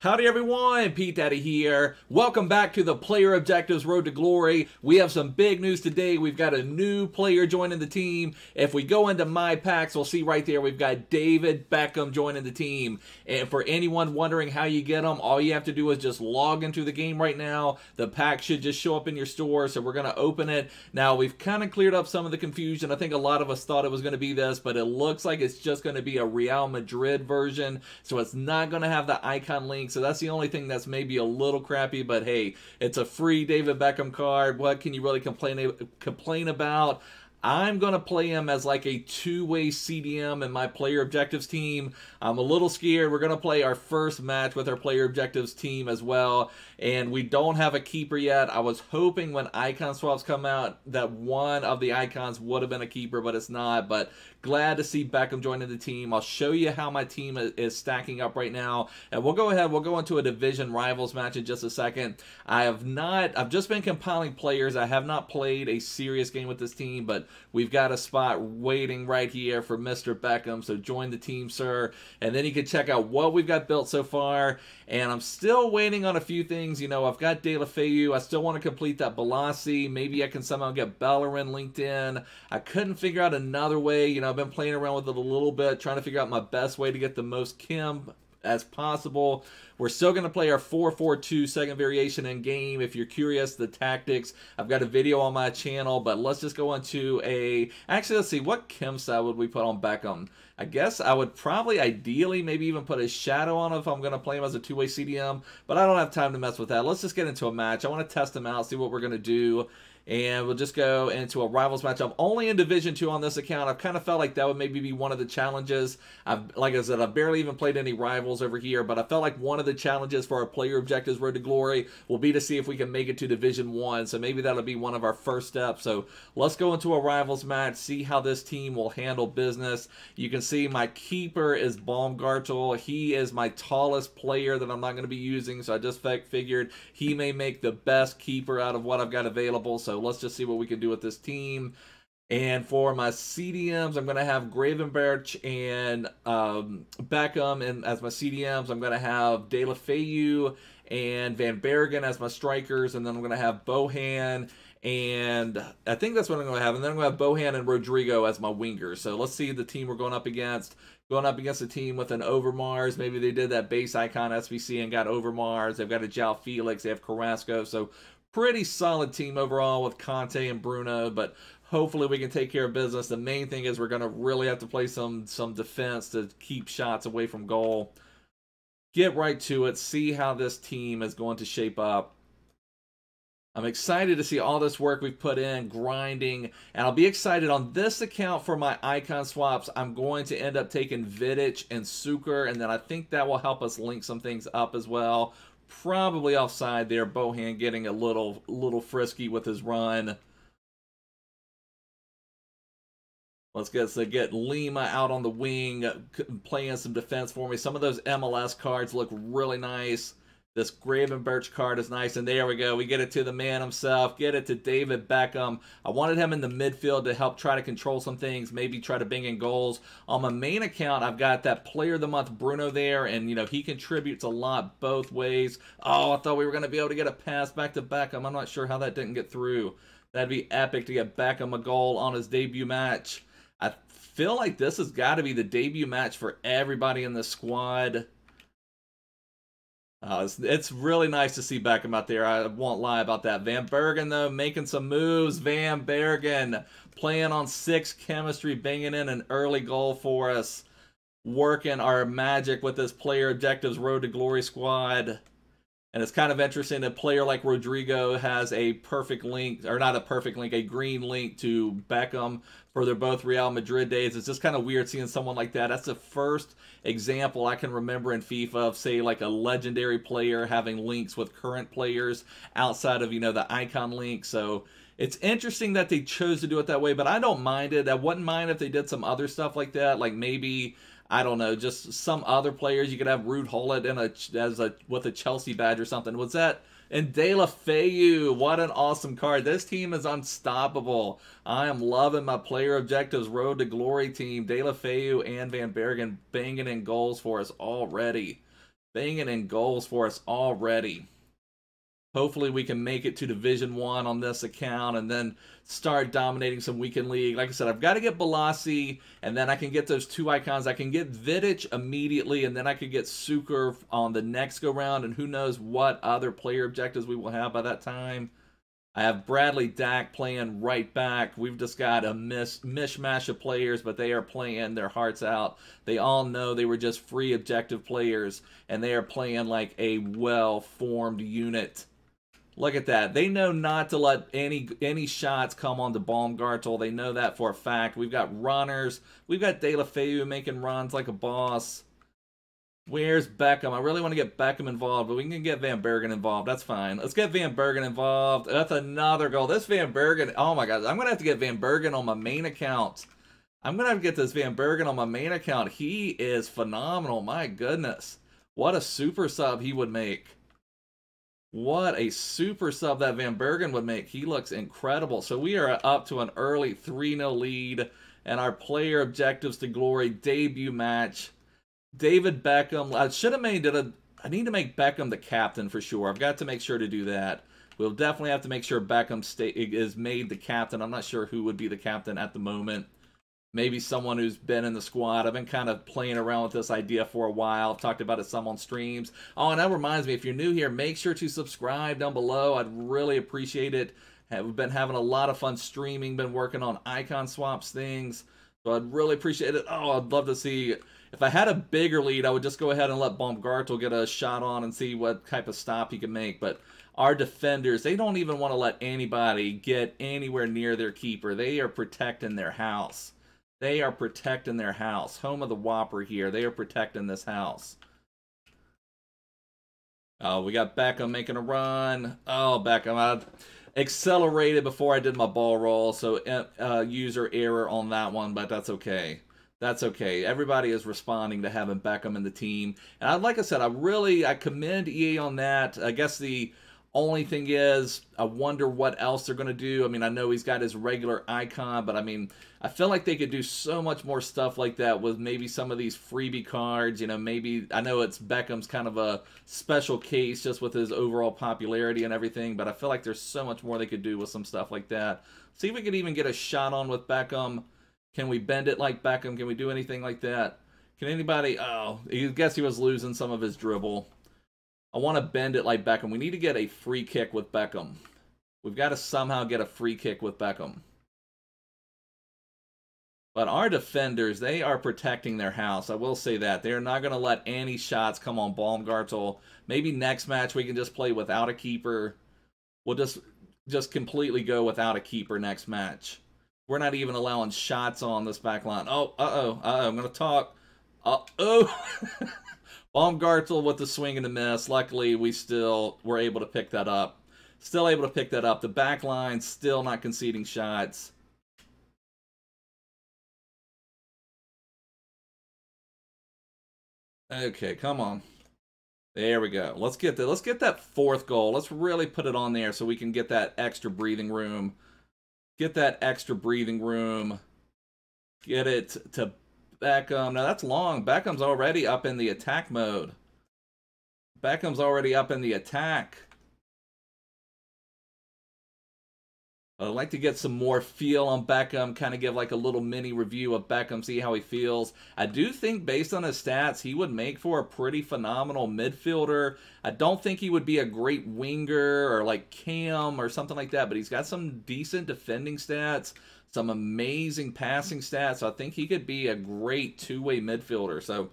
Howdy everyone, Pete Daddy here. Welcome back to the Player Objectives Road to Glory. We have some big news today. We've got a new player joining the team. If we go into my packs, we'll see right there we've got David Beckham joining the team. And for anyone wondering how you get them, all you have to do is just log into the game right now. The pack should just show up in your store, so we're going to open it. Now, we've kind of cleared up some of the confusion. I think a lot of us thought it was going to be this, but it looks like it's just going to be a Real Madrid version, so it's not going to have the icon link. So that's the only thing that's maybe a little crappy, but hey, it's a free David Beckham card. What can you really complain about? I'm going to play him as like a two-way CDM in my player objectives team. I'm a little scared. We're going to play our first match with our player objectives team as well, and we don't have a keeper yet. I was hoping when icon swaps come out that one of the icons would have been a keeper, but it's not. But glad to see Beckham joining the team. I'll show you how my team is stacking up right now, and we'll go into a division rivals match in just a second. I've just been compiling players. I have not played a serious game with this team, but we've got a spot waiting right here for Mr. Beckham, so join the team, sir. And then you can check out what we've got built so far. And I'm still waiting on a few things. You know, I've got De La Feu. I still want to complete that Balassi. Maybe I can somehow get Bellerin linked in. I couldn't figure out another way. You know, I've been playing around with it a little bit, trying to figure out my best way to get the most Kim as possible. We're still going to play our 4-4-2 second variation in game. If you're curious, the tactics, I've got a video on my channel, but let's just go into actually, let's see, what Kim style would we put on Beckham? I guess I would probably, ideally, maybe even put a shadow on him if I'm going to play him as a two-way CDM, but I don't have time to mess with that. Let's just get into a match. I want to test him out, see what we're going to do. And we'll just go into a rivals match. I'm only in Division 2 on this account. I've kind of felt like that would maybe be one of the challenges. Like I said, I've barely even played any rivals over here, but I felt like one of the challenges for our player objectives Road to Glory will be to see if we can make it to Division 1. So maybe that'll be one of our first steps. So let's go into a rivals match, see how this team will handle business. You can see my keeper is Baumgartel. He is my tallest player that I'm not going to be using, so I just figured he may make the best keeper out of what I've got available. So let's just see what we can do with this team. And for my CDMs, I'm going to have Gravenberch and Beckham and as my CDMs. I'm going to have De La Feu and Van Bergen as my strikers. And then I'm going to have Bohan, and I think that's what I'm going to have. And then I'm going to have Bohan and Rodrigo as my wingers. So let's see the team we're going up against. Going up against a team with an Overmars. Maybe they did that base icon SBC and got Overmars. They've got a João Felix. They have Carrasco. So pretty solid team overall with Conte and Bruno, but hopefully we can take care of business. The main thing is we're going to really have to play some defense to keep shots away from goal. Get right to it. See how this team is going to shape up. I'm excited to see all this work we've put in, grinding, and I'll be excited on this account for my icon swaps. I'm going to end up taking Vidic and Suker, and then I think that will help us link some things up as well. Probably offside there. Bohan getting a little frisky with his run. Let's get Lima out on the wing, playing some defense for me. Some of those MLS cards look really nice. This Gravenberch card is nice, and there we go. We get it to the man himself. Get it to David Beckham. I wanted him in the midfield to help try to control some things, maybe try to bang in goals. On my main account, I've got that Player of the Month Bruno there, and you know he contributes a lot both ways. Oh, I thought we were going to be able to get a pass back to Beckham. I'm not sure how that didn't get through. That'd be epic to get Beckham a goal on his debut match. I feel like this has got to be the debut match for everybody in the squad. It's really nice to see Beckham out there. I won't lie about that. Van Bergen, though, making some moves. Van Bergen playing on 6 chemistry, banging in an early goal for us. Working our magic with this player objectives Road to Glory squad. And it's kind of interesting, a player like Rodrigo has a perfect link, or not a perfect link, a green link to Beckham for their both Real Madrid days. It's just kind of weird seeing someone like that. That's the first example I can remember in FIFA of, say, like a legendary player having links with current players outside of, you know, the icon link. So it's interesting that they chose to do it that way, but I don't mind it. I wouldn't mind if they did some other stuff like that, like maybe, I don't know, just some other players. You could have Ruud Gullit with a Chelsea badge or something. Was that And De La Feu, what an awesome card. This team is unstoppable. I am loving my player objectives Road to Glory team. De La Feu and Van Bergen banging in goals for us already. banging in goals for us already. Hopefully we can make it to Division 1 on this account and then start dominating some weekend league. Like I said, I've got to get Balassi, and then I can get those 2 icons. I can get Vidic immediately, and then I could get Suker on the next go-round, and who knows what other player objectives we will have by that time. I have Bradley Dack playing right back. We've just got a mishmash of players, but they are playing their hearts out. They all know they were just free objective players, and they are playing like a well-formed unit. Look at that. They know not to let any shots come on to Baumgartel. They know that for a fact. We've got runners. We've got De La Feu making runs like a boss. Where's Beckham? I really want to get Beckham involved, but we can get Van Bergen involved. That's fine. Let's get Van Bergen involved. That's another goal. This Van Bergen, oh my God. I'm going to have to get Van Bergen on my main account. I'm going to have to get this Van Bergen on my main account. He is phenomenal. My goodness. What a super sub he would make. What a super sub that Van Bergen would make. He looks incredible. So we are up to an early 3-0 lead, and our player objectives to glory debut match. David Beckham. I should have made it I need to make Beckham the captain for sure. I've got to make sure to do that. We'll definitely have to make sure Beckham is made the captain. I'm not sure who would be the captain at the moment. Maybe someone who's been in the squad. I've been kind of playing around with this idea for a while. I've talked about it some on streams. Oh, and that reminds me, if you're new here, make sure to subscribe down below. I'd really appreciate it. We've been having a lot of fun streaming, been working on icon swaps things. So I'd really appreciate it. Oh, I'd love to see. If I had a bigger lead, I would just go ahead and let Baumgartel get a shot on and see what type of stop he can make. But our defenders, they don't even want to let anybody get anywhere near their keeper. They are protecting their house. They are protecting their house. Home of the Whopper here. They are protecting this house. Oh, we got Beckham making a run. Oh, Beckham. I accelerated before I did my ball roll, so user error on that one, but that's okay. That's okay. Everybody is responding to having Beckham in the team. And like I said, I commend EA on that. I guess the only thing is, I wonder what else they're going to do. I mean, I know he's got his regular icon, but I mean, I feel like they could do so much more stuff like that with maybe some of these freebie cards. You know, maybe, I know it's Beckham's kind of a special case just with his overall popularity and everything, but I feel like there's so much more they could do with some stuff like that. See if we could even get a shot on with Beckham. Can we bend it like Beckham? Can we do anything like that? Can anybody, oh, I guess he was losing some of his dribble. I want to bend it like Beckham. We need to get a free kick with Beckham. We've got to somehow get a free kick with Beckham. But our defenders, they are protecting their house. I will say that. They're not going to let any shots come on Baumgartel. Maybe next match we can just play without a keeper. We'll just completely go without a keeper next match. We're not even allowing shots on this back line. Oh, I'm going to talk. Baumgartel with the swing and the miss. Luckily, we still were able to pick that up. Still able to pick that up. The back line still not conceding shots. Okay, come on. There we go. Let's get that fourth goal. Let's really put it on there so we can get that extra breathing room. Get that extra breathing room. Get it to Beckham. Now that's long. Beckham's already up in the attack mode. Beckham's already up in the attack. I'd like to get some more feel on Beckham, kind of give like a little mini review of Beckham, see how he feels. I do think based on his stats, he would make for a pretty phenomenal midfielder. I don't think he would be a great winger or like Cam or something like that, but he's got some decent defending stats, some amazing passing stats. So I think he could be a great two-way midfielder. So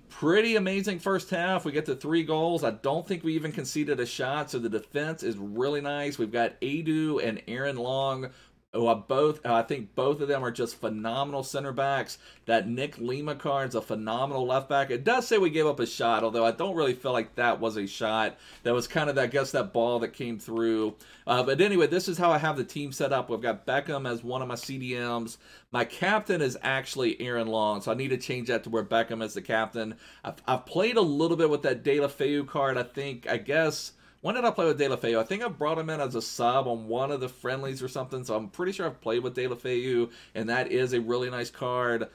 pretty amazing first half. We get to 3 goals. I don't think we even conceded a shot, so the defense is really nice. We've got Adu and Aaron Long, who I think both of them are just phenomenal center backs. That Nick Lima card's a phenomenal left back. It does say we gave up a shot, although I don't really feel like that was a shot. That was kind of, I guess, that ball that came through. But anyway, this is how I have the team set up. We've got Beckham as one of my CDMs. My captain is actually Aaron Long, so I need to change that to where Beckham is the captain. I've played a little bit with that De La Feu card, I guess. When did I play with De La Feu? I think I brought him in as a sub on one of the friendlies or something, so I'm pretty sure I've played with De La Feu, and that is a really nice card.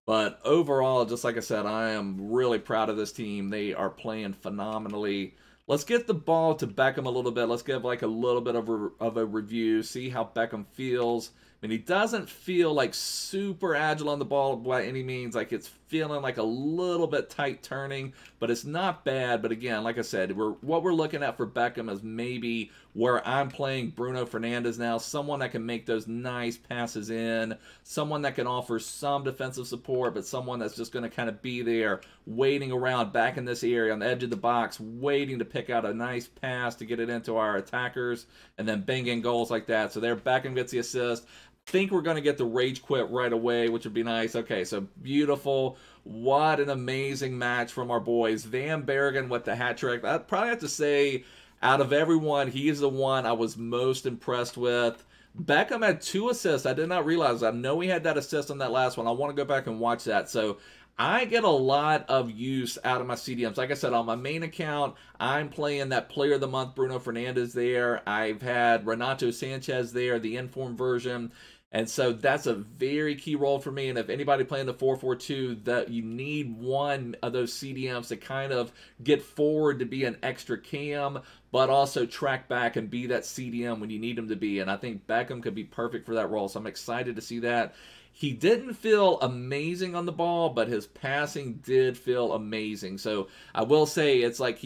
But overall, just like I said, I am really proud of this team. They are playing phenomenally. Let's get the ball to Beckham a little bit. Let's give like a little bit of a review, see how Beckham feels. I mean, he doesn't feel like super agile on the ball by any means. Like it's feeling like a little bit tight turning, but it's not bad. But again, like I said, what we're looking at for Beckham is maybe where I'm playing Bruno Fernandes now, someone that can make those nice passes in, someone that can offer some defensive support, but someone that's just going to kind of be there waiting around back in this area on the edge of the box, waiting to pick out a nice pass to get it into our attackers and then bang in goals like that. So there, Beckham gets the assist. Think we're going to get the rage quit right away, which would be nice. Okay, so beautiful. What an amazing match from our boys. Van Bergen with the hat trick. I'd probably have to say, out of everyone, he's the one I was most impressed with. Beckham had 2 assists. I did not realize. I know he had that assist on that last one. I want to go back and watch that. So I get a lot of use out of my CDMs. Like I said, on my main account, I'm playing that Player of the Month, Bruno Fernandes there. I've had Renato Sanchez there, the inform version. And so that's a very key role for me. And if anybody playing the 4-4-2, that you need one of those CDMs to kind of get forward to be an extra cam, but also track back and be that CDM when you need him to be. And I think Beckham could be perfect for that role. So I'm excited to see that. He didn't feel amazing on the ball, but his passing did feel amazing. So I will say it's like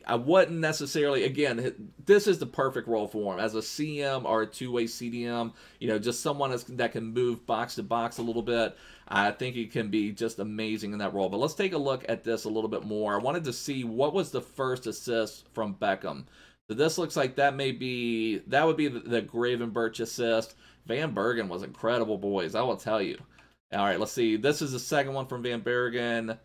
I wouldn't necessarily, again, this is the perfect role for him as a CM or a two-way CDM, you know, just someone that can move box to box a little bit. I think he can be just amazing in that role. But let's take a look at this a little bit more. I wanted to see what was the first assist from Beckham. So this looks like that would be the Gravenberch assist. Van Bergen was incredible, boys. I will tell you. All right, let's see. This is the second one from Van Bergen.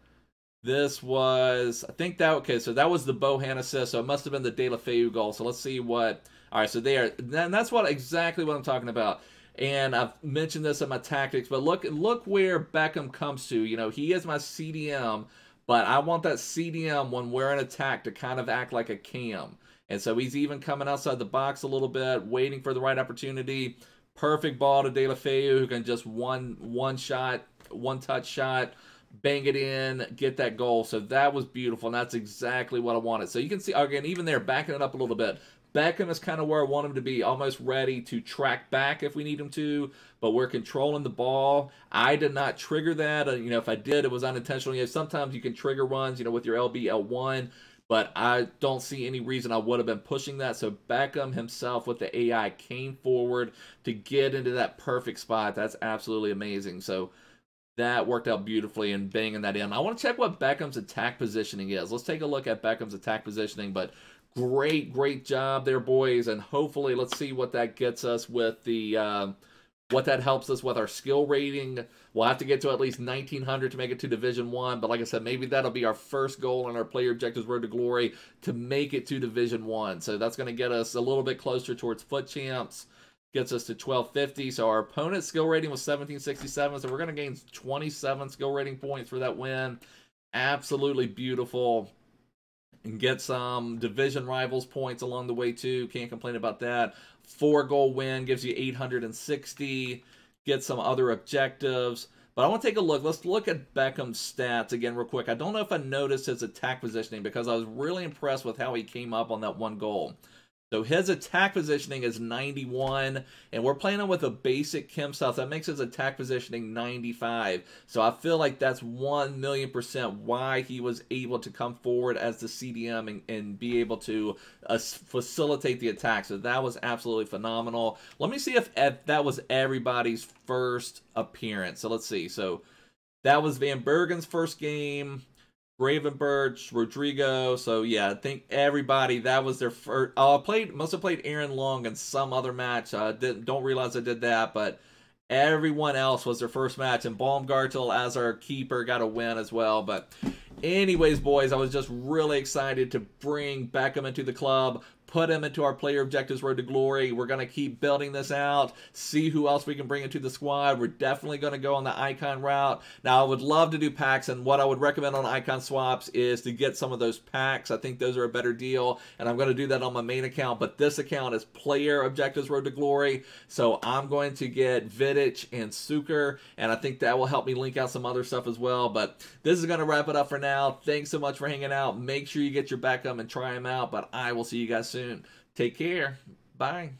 This was, I think that, okay, so that was the Bohan assist, so it must have been the De La Feu goal. So let's see what, all right, so there, and that's exactly what I'm talking about. And I've mentioned this in my tactics, but look where Beckham comes to. You know, he is my CDM, but I want that CDM when we're in attack to kind of act like a cam. And so he's even coming outside the box a little bit, waiting for the right opportunity. Perfect ball to De La Feu, who can just one touch shot, bang it in, get that goal. So that was beautiful, and that's exactly what I wanted. So you can see, again, even there, backing it up a little bit. Beckham is kind of where I want him to be, almost ready to track back if we need him to, but we're controlling the ball. I did not trigger that. You know, if I did, it was unintentional. You know, sometimes you can trigger runs, you know, with your LB, L1, but I don't see any reason I would have been pushing that. So Beckham himself with the AI came forward to get into that perfect spot. That's absolutely amazing. So that worked out beautifully and banging that in. I want to check what Beckham's attack positioning is. Let's take a look at Beckham's attack positioning. But great job there, boys. And hopefully, let's see what that gets us with the... what that helps us with our skill rating. We'll have to get to at least 1900 to make it to Division 1. But like I said, maybe that'll be our first goal in our Player Objectives Road to Glory to make it to Division 1. So that's going to get us a little bit closer towards FUT Champs. Gets us to 1250. So our opponent's skill rating was 1767. So we're going to gain 27 skill rating points for that win. Absolutely beautiful. And get some division rivals points along the way too. Can't complain about that. 4-goal win gives you 860. Get some other objectives. But I want to take a look. Let's look at Beckham's stats again real quick. I don't know if I noticed his attack positioning because I was really impressed with how he came up on that one goal. So his attack positioning is 91, and we're playing him with a basic Kim South. That makes his attack positioning 95. So I feel like that's 1,000,000% why he was able to come forward as the CDM and be able to facilitate the attack. So that was absolutely phenomenal. Let me see if that was everybody's first appearance. So let's see. So that was Van Bergen's first game. Gravenberch, Rodrigo, so yeah, I think everybody, that was their first. Must have played Aaron Long in some other match. Don't realize I did that, but everyone else was their first match, and Baumgartel as our keeper got a win as well. But anyways, boys, I was just really excited to bring Beckham into the club, put him into our player objectives road to glory. We're going to keep building this out, see who else we can bring into the squad. We're definitely going to go on the icon route. Now, I would love to do packs, and what I would recommend on icon swaps is to get some of those packs. I think those are a better deal, and I'm going to do that on my main account, but this account is player objectives road to glory, so I'm going to get Vidic and Suker, and I think that will help me link out some other stuff as well. But this is going to wrap it up for now. Thanks so much for hanging out. Make sure you get your Beckham and try him out, but I will see you guys soon. Take care. Bye.